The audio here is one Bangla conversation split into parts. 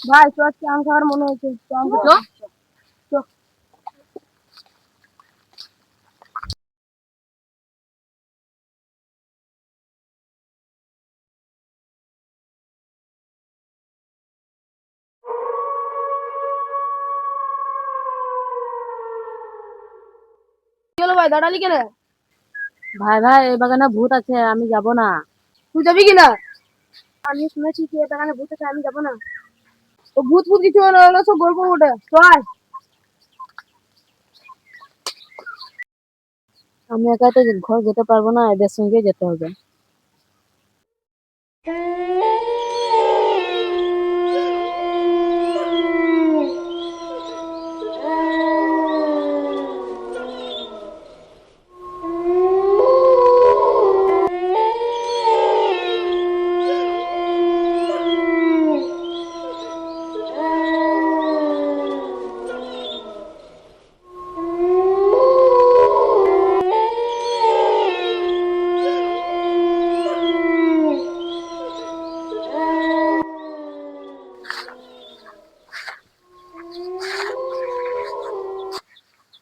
ভাই তো আজকে আম খাওয়ার মনে হয়েছে, তো আম খাবো। চো। কি হলো ভাই, দাঁড়ালি কেন? ভাই ভাই এই বাগানে ভূত আছে, আমি যাব না। তুই যাবি কিনা? আমি শুনেছি কি এ বাগানে ভূত আছে, আমি যাবো না। ও ভূত ভূত কিছু হলো হলো সব গল্প ওঠে, চল। আমি একা তো ঘর যেতে পারবো না, এদের সঙ্গে যেতে হবে।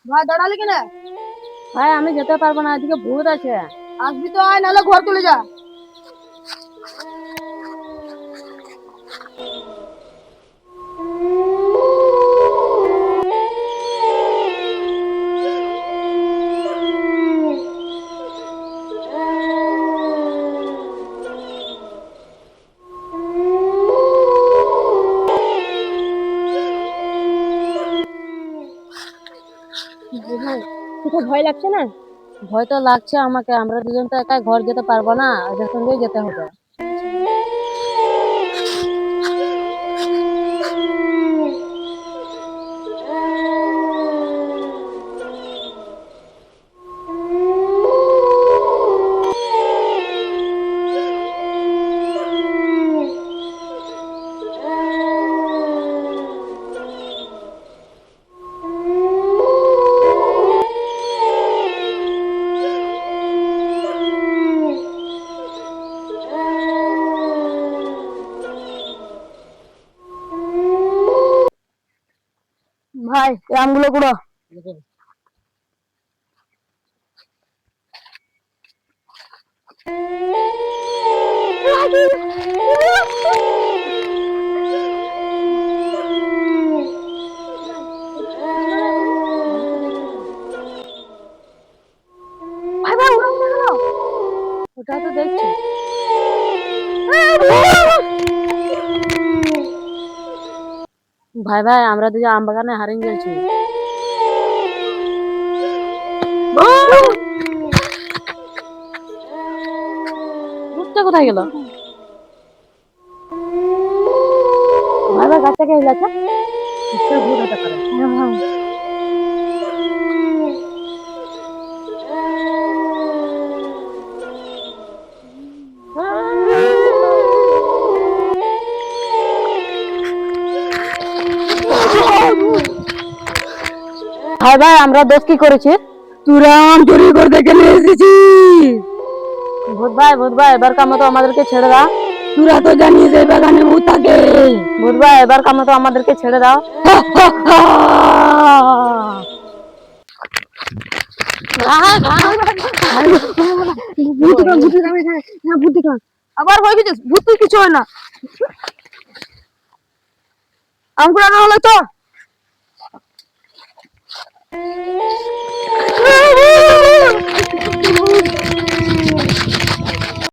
ভাই দাঁড়ালি কেন? ভাই আমি যেতে পারবো না, এদিকে ভূত আছে। আসবি তো আয়, নাহলে ঘর চলে যা। ভাই তোকে ভয় লাগছে না? ভয় তো লাগছে আমাকে, আমরা দুজন তো একাই ঘর যেতে পারবো না, এদের সঙ্গেই যেতে হবে। ভাই এই আমগুলো কুড়ো। ভাই ভাই ওরা উঠে গেল। ওটা তো দেখছি। ভাই ভাই আমরা দুজন আম বাগানে হারিয়ে গেছি। ভূতটা কোথায় গেল? ভাই ভাই গাছটাকে হিলাচ্ছে। নিশ্চয়ই ভূত হতে পারে। ভাই ভাই আমরা দোষ কি করেছি? তোরা আম চুরি করতে কেন এসেছিস? ভূত ভাই এবারকার মতো আমাদেরকে ছেড়ে দাও। তোরা তো জানিস এই বাগানে ভূত থাকে। ভূত ভাই এবারকার মতো আমাদেরকে ছেড়ে দাও। আবার হয়ে গেছিস ভূত, তুই কিছু হয় না। আমগুলো আনা হলো তো।